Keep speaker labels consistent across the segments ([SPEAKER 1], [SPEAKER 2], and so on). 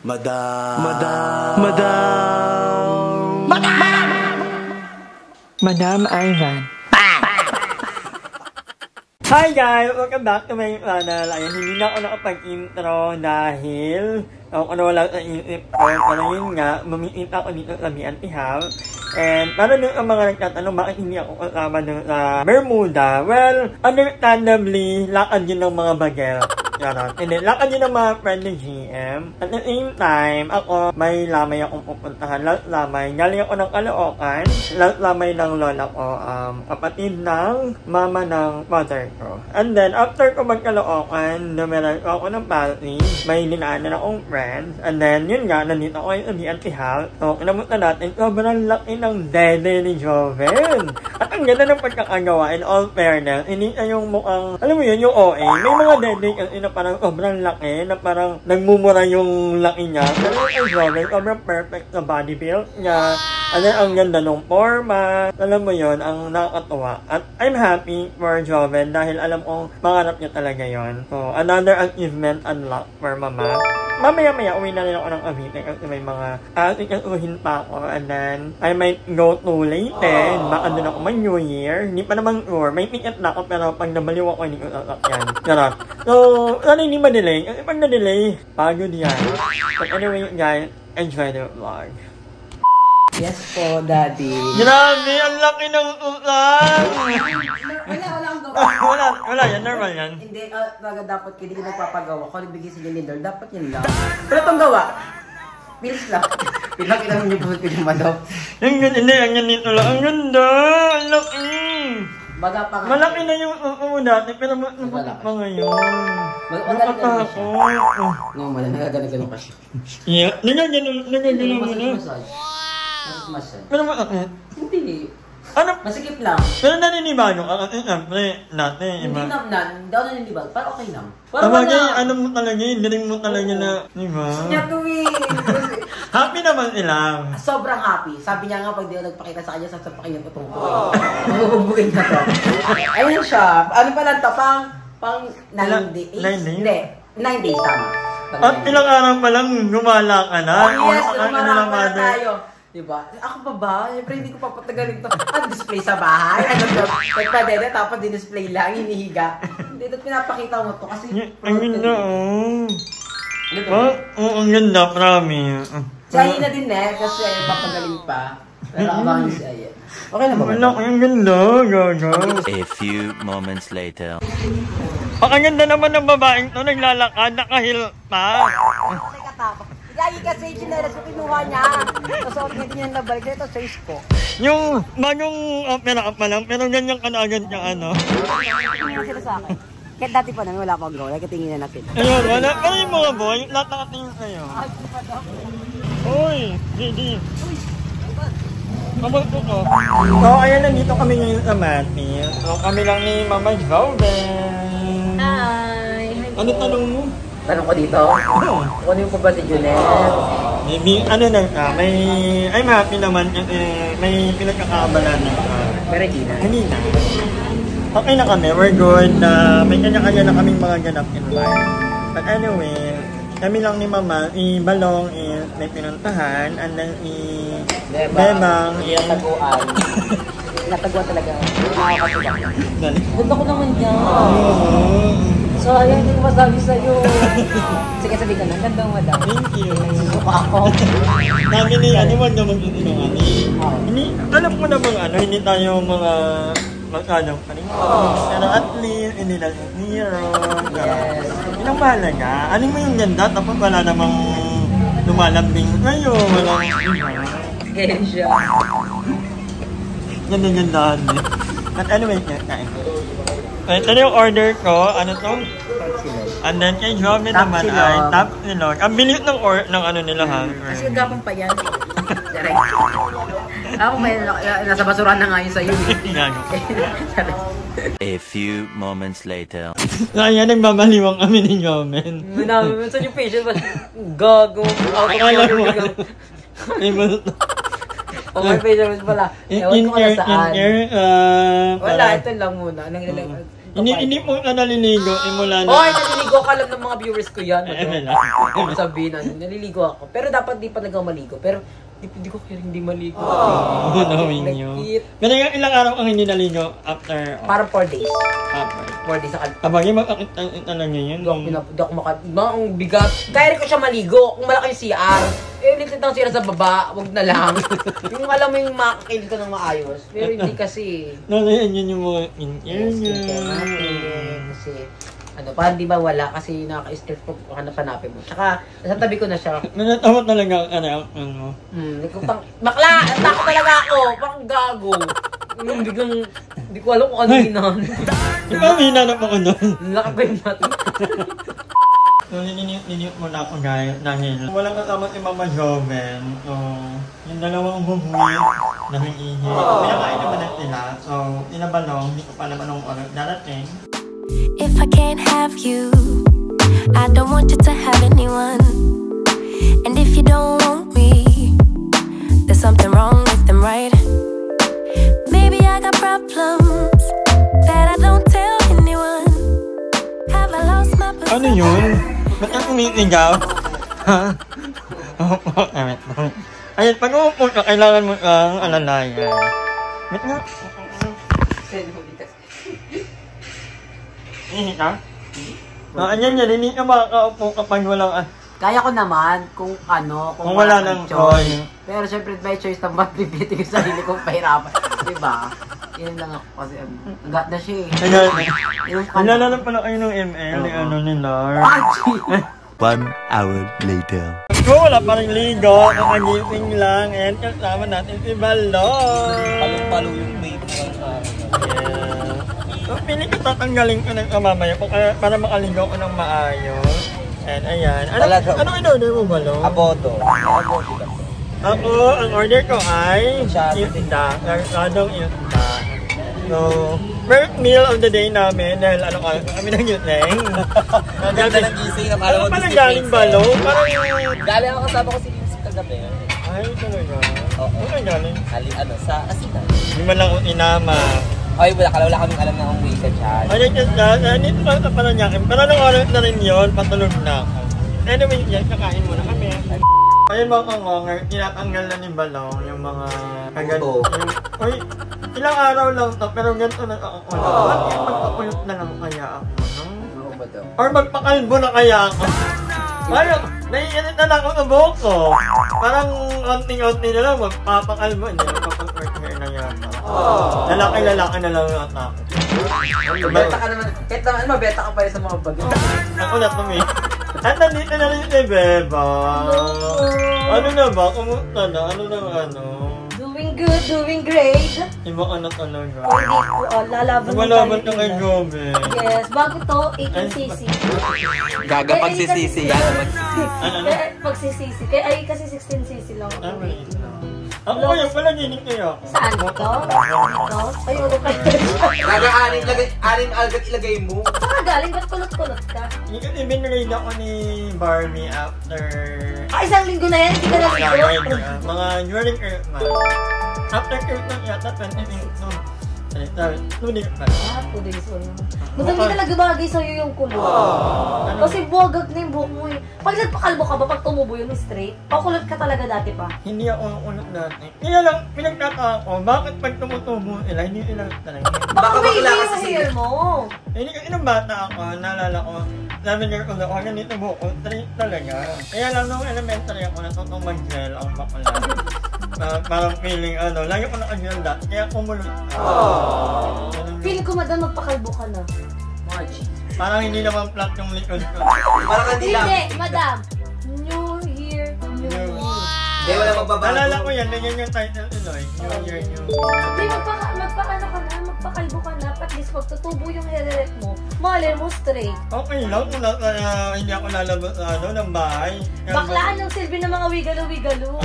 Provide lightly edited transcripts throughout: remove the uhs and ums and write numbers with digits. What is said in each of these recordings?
[SPEAKER 1] Madam Ivan. Hi guys! Welcome back to my channel. Ayan, hindi na ako nakapag-intro dahil wala sa isip ko. Pero yun nga, mamimit ako dito sa BNTHub. And para dun ang mga nagtatanong bakit hindi ako kasama dun sa Bermuda. Well, understandably, lakad yun ng mga bagel. And then, lakad yun ng mga friend ni GM. At the same time, ako, may lamay akong pupuntahan. Last lamay, galing ako ng Caloocan. Last lamay ng lola ko, kapatid ng mama ng mother ko. And then, after ko mag-Caloocan, dumilan ko ako ng party. May dinaanan akong friends. And then, yun nga, nandito ako sa BNTHub. So, kinamusta natin, sobrang laki ng dede ni Joven. At ang ganda ng pagkakagawa, in all fairness, hindi na yung mukhang, alam mo yun, yung OA. May mga dede kasi na parang sobrang laki, na parang nagmumura yung laki niya. Pero yung Joven, sobrang perfect na body build niya. And then, ang ganda ng forma. Alam mo yun, ang nakakatuwa. At I'm happy for Joven dahil alam kong pangarap niya talaga yon. So, another achievement unlocked for mama. Mamaya-maya, uwi na rin ako ng Cavite kasi may mga asikasuhin pa ako. And then, I might go to Leyte. Baka doon ako may New Year. Hindi pa naman sure. May ticket na ako pero pag nabaliw ako, hindi ko sasakyan. Ganun. So, sana hindi ma-delay. Kasi pag na-delay, pagod yan. But anyway, guys, enjoy the vlog.
[SPEAKER 2] Yes po, Daddy.
[SPEAKER 1] Grabe, ang laki ng ulan!
[SPEAKER 2] Wala akong gawa.
[SPEAKER 1] Wala yan, normal yan.
[SPEAKER 2] Hindi, dapat hindi ko nagpapagawa. Kung nagbigay si Lindor, dapat yun lang. Wala itong gawa. Bilis lang. Pinakita naman yung buhot ko yung manok.
[SPEAKER 1] Hindi, ang ganito lang. Ang ganda! Ang laki!
[SPEAKER 2] Baga pa nga.
[SPEAKER 1] Malaki na yung upo dati, pero malaki pa ngayon.
[SPEAKER 2] Nakatakot. No, nagagano ka siya.
[SPEAKER 1] Yeah, nagagano mo na.
[SPEAKER 2] Massage.
[SPEAKER 1] Pero bakit?
[SPEAKER 2] Hindi.
[SPEAKER 1] Ano?
[SPEAKER 2] Masikip lang.
[SPEAKER 1] Pero naninibago ka kasi siyempre natin, iba.
[SPEAKER 2] Hindi naman. Hindi ako naninibago. Parang okay lang.
[SPEAKER 1] Sabagay, ano mo talaga yun, galing mo talaga na, diba?
[SPEAKER 2] Siya tuwing.
[SPEAKER 1] Happy naman sila.
[SPEAKER 2] Sobrang happy. Sabi niya nga, pag di ako nagpakita sa kanya, sasapakin yung tutong ko. Mabubugin na to. Ayun siya. Ano pa lang to? Pang 9 days? Hindi. 9 days, tama.
[SPEAKER 1] At ilang araw pa lang, gumala ka na.
[SPEAKER 2] Yes, gumala pa na tayo. Diba? Ako pa ba? Siyempre hindi ko papatagalin to. Display sa bahay. Nagpadede, tapos din-display lang, hinihiga. Hindi, pinapakita mo to kasi...
[SPEAKER 1] Ang ganda, ang ganda, promise.
[SPEAKER 2] Si Ayen na din kasi papagaling pa. Pero abangan si Ayen. Okay na ba?
[SPEAKER 1] Wala, ang ganda, gaga.
[SPEAKER 3] A few moments later.
[SPEAKER 1] Ang ganda naman ng babaeng to, naglalakad, nakahil pa.
[SPEAKER 2] Okay katapos. Lagi kasi yung chinelas ko kinuha niya. Tapos okay din yung nabalik. Ito sa ko.
[SPEAKER 1] Yung bagong opera ka pa lang, pero ganyan ka na agad yung ano.
[SPEAKER 2] Tingin sila sa akin. Kahit dati pa naman wala pang gawa. Nagkatingin na sila.
[SPEAKER 1] Ayun, wala. Pero yung mga boy, lahat nakatingin sa'yo. Uy, Didi. Kabal ko ko. So, ayan, nandito kami ngayon sa Mati. So, kami lang ni Mama Joven.
[SPEAKER 2] Hi!
[SPEAKER 1] Ano tanong mo?
[SPEAKER 2] Tanong ko dito. Ano yung pa ba si Junet?
[SPEAKER 1] Maybe, ano lang ka, I'm happy naman kasi may pinagkakaabala na ka.
[SPEAKER 2] Pero hindi na.
[SPEAKER 1] Hindi na. Okay na kami, we're good. May kanya-kanya na kaming mga ganap in life. But anyway, kami lang ni Mama, si Balong is may pinuntahan, and then si Bebang is...
[SPEAKER 2] Nataguan. Nataguan talaga. Nakakatulak. Ganda ko naman dyan. So, ayan, hindi ko masabi sa'yo. Sige, sabi ka na. Ganda mo, madam.
[SPEAKER 1] Thank you.
[SPEAKER 2] Nagsusuka ako.
[SPEAKER 1] Sabi ni Ani, wag naman hindi, alam ko na bang ano, hindi tayo mga magkadang paningin. Pero at least, hindi lang yung hero.
[SPEAKER 2] Yes.
[SPEAKER 1] Yun ang mahalaga. Ano mo yung ganda, tapos wala namang lumalambing kayo. Walang
[SPEAKER 2] Ganyan siya.
[SPEAKER 1] Ganda-gandahan din. But anyway, kain. Ito na yung order ko. Ano to? And then kay Joven naman ay top silog. Ang bilis ng ano nila ha.
[SPEAKER 2] Kasi gapang pa yan. Direct. Ako may nasa basurahan na nga yun sa'yo.
[SPEAKER 3] A few moments later.
[SPEAKER 1] Kaya nagbabaliwang kami ni Joven.
[SPEAKER 2] Saan yung patient ba? Gago.
[SPEAKER 1] Akala mo.
[SPEAKER 2] Okay, patient pala. Ewan ko na saan. Wala, ito lang muna.
[SPEAKER 1] Hindi po ka naliligo, mula na.
[SPEAKER 2] Hoy, naliligo ka lang ng mga viewers ko yan. Sabihin na, naliligo ako. Pero dapat di pa talaga maligo. Pero di ko kaya hindi maligo.
[SPEAKER 1] Knowing you. Pero ilang araw kang hindi naligo after?
[SPEAKER 2] Parang 4 days.
[SPEAKER 1] After?
[SPEAKER 2] 4 days sa kalpa.
[SPEAKER 1] Abagay, makakita lang ngayon.
[SPEAKER 2] Hindi ako ang bigat. Kaya rin ko siya maligo. Kung malaki yung CR. Ulit ang CR sa baba. Wag na lang. Yung alam mo yung makakilid ko ng maayos. Pero hindi kasi.
[SPEAKER 1] Yun yung mga in-ear niya.
[SPEAKER 2] Kasi parang di ba wala kasi naka-strip ko hanapin mo. Tsaka, nasa tabi ko na siya.
[SPEAKER 1] Nanatamot talaga ano.
[SPEAKER 2] Bakla! Takot talaga ako! Pang gago! Biglang, hindi ko alam kung ano hinahan.
[SPEAKER 1] Di ba may hinanap ako doon?
[SPEAKER 2] Laki ba yung natin?
[SPEAKER 1] So, niniyot mo na ako guys, dahil walang kasama si Mama Joven. So, yung dalawang bubuwi na nangihi. Pinakain naman na sila. So, tinabalong, hindi ko pa naman ang oras darating.
[SPEAKER 4] If I can't have you, I don't want you to have anyone. And if you don't want me, there's something wrong with them, right? Maybe I got problems that I don't tell anyone. Have I lost my position?
[SPEAKER 1] Ano yun? Ba't ang umitigaw? Ha? Ayun, pag umupo ka, kailangan mo kang alalayan. Ba't nga? Ihi ka? Anyan yan, hindi ka makakaupo kapag walang...
[SPEAKER 2] Kaya ko naman kung
[SPEAKER 1] wala nang choice.
[SPEAKER 2] Pero syempre by choice na ba't bibitin yung sarili kong pahirapan. Diba? Yan lang ako kasi gat na siya eh.
[SPEAKER 1] Nalala pala kayo ng ML ni Lar.
[SPEAKER 3] 1 hour later.
[SPEAKER 1] Kung wala pa rin ligo, nakagising lang, and kasama natin si Balong.
[SPEAKER 2] Palong-palong yung babe.
[SPEAKER 1] So, piling ko tatanggalin ko ng mamaya para makaligaw ko ng maayos. And ayan. Ano in-order mo, Balong?
[SPEAKER 2] Aboto.
[SPEAKER 1] Ako, ang order ko ay isda. Garsadong isda. So, first meal of the day namin dahil kami ng yuteng.
[SPEAKER 2] Ganda ng gising na parang
[SPEAKER 1] parang galing Balong.
[SPEAKER 2] Galing ako kasama ko si Lindsay kagabi.
[SPEAKER 1] Ay, talaga. Oo. Ano galing?
[SPEAKER 2] Sa Asinan.
[SPEAKER 1] Hindi man lang inama.
[SPEAKER 2] Ay, wala kaming alam na akong way ka dyan.
[SPEAKER 1] Ayun just that, dito pa sa Paranaque. Pero nung oras na rin yun, patulog na ako. Anyway, yan, kakain muna kami. Ayun mga kangonger, tinatanggal na ni Balong yung mga kaganto. Uy, ilang araw lang to, pero ganito na ako. Bakit magpapulot na lang kaya ako, no? Or magpakalbo na kaya ako? Ayun, naiinit na ako sa buhok ko. Parang onting-onting na lang, magpapakalbo. Hindi, magpapaport hair na yata. Lalaki na lang yung attack.
[SPEAKER 2] Beta ka naman. Kahit naman, mabeta ka pa rin sa mga bagay.
[SPEAKER 1] Ako na tumi. At nandito na rin si Beba. Ano na ba? Kumusta na? Ano na ano?
[SPEAKER 5] Doing good, doing great.
[SPEAKER 1] Iba ka na talaga.
[SPEAKER 5] Lalaban na
[SPEAKER 1] Lumalaban ka kay Joven.
[SPEAKER 5] Yes, bago to, 18cc.
[SPEAKER 2] Gaga pagsisisi yan.
[SPEAKER 5] Pagsisisi. Ay, kasi 16cc lang.
[SPEAKER 1] Ako kaya pala ginig kayo.
[SPEAKER 5] Saan ito? Ito? Ayun,
[SPEAKER 2] Gaga anin algat ilagay mo.
[SPEAKER 5] saan galing? Ba't kulot-kulot ka?
[SPEAKER 1] Hindi ka ibinraid ako ni Barbie after...
[SPEAKER 5] Isang linggo na yan, hindi ka naligo.
[SPEAKER 1] Mga during Christmas. After Christmas yata, 20 minutes. No. 2 days pa.
[SPEAKER 5] 2 days wala. Madami talaga bagay sa'yo yung kulot. Kasi buwagag na yung buhok mo eh. Pag nagpakalbo ka ba, pag tumubo yun straight, pakulot ka talaga dati pa.
[SPEAKER 1] Hindi ako ulot dati. Kaya lang, pinagtataka ko, bakit pag tumutubo sila, hindi sila talaga.
[SPEAKER 5] Baka may yung hair mo.
[SPEAKER 1] Hindi kasi nung bata ako, naalala ko, 7 years old ako, ganito buhok ko, straight talaga. Kaya lang nung elementary ako, natutong mag-gel ang bakla. Parang feeling lagi ko naka-gel dati, kaya kumulot.
[SPEAKER 5] Feeling ko madam magpakalbo ka na.
[SPEAKER 1] Parang hindi naman flat yung likod ko.
[SPEAKER 2] Parang hindi lang.
[SPEAKER 5] Hindi, madam. New Year, New Me.
[SPEAKER 2] Hindi, wala magbabago.
[SPEAKER 1] Naalala ko yan, ganyan yung title Eloy. New Year, New Me.
[SPEAKER 5] Hindi, magpakalbo ka na, at least magtutubo yung hairnet mo. Malay mo straight.
[SPEAKER 1] Okay lang kung hindi ako lalabas ng bahay.
[SPEAKER 5] Baklaan ng silbi ng mga wigalo-wigalo.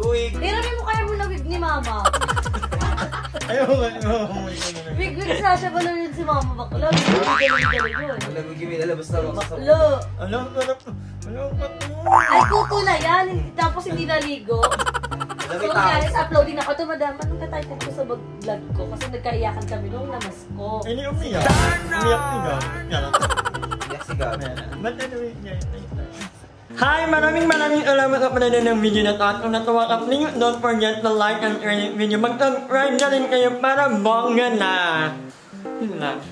[SPEAKER 2] Uy.
[SPEAKER 5] Hirami mo kaya mo na wig ni mama.
[SPEAKER 1] Ayaw nga,
[SPEAKER 5] Wig Sasha Balaw yun si mama bakla. Wigalo-wigalo yun.
[SPEAKER 2] Wala mo gimi, lalabas na ako.
[SPEAKER 5] Bakla.
[SPEAKER 1] Alam ko na.
[SPEAKER 5] Ay, kuto na yan. Tapos hindi naligo. So, kaya sa uploading ako, ito madam, anong katitle ko sa vlog ko? Kasi nagkaiyakan kami nung namas ko.
[SPEAKER 1] Ini umiyak. Umiyak sigaw.
[SPEAKER 2] Yes, sigaw.
[SPEAKER 1] Ba't ano yun? Hi! Maraming salamat sa panonood ng video na to. At kung natuwa ka, please don't forget to like and share the video. Mag-subscribe na rin kayo para bongga na. Yun lang.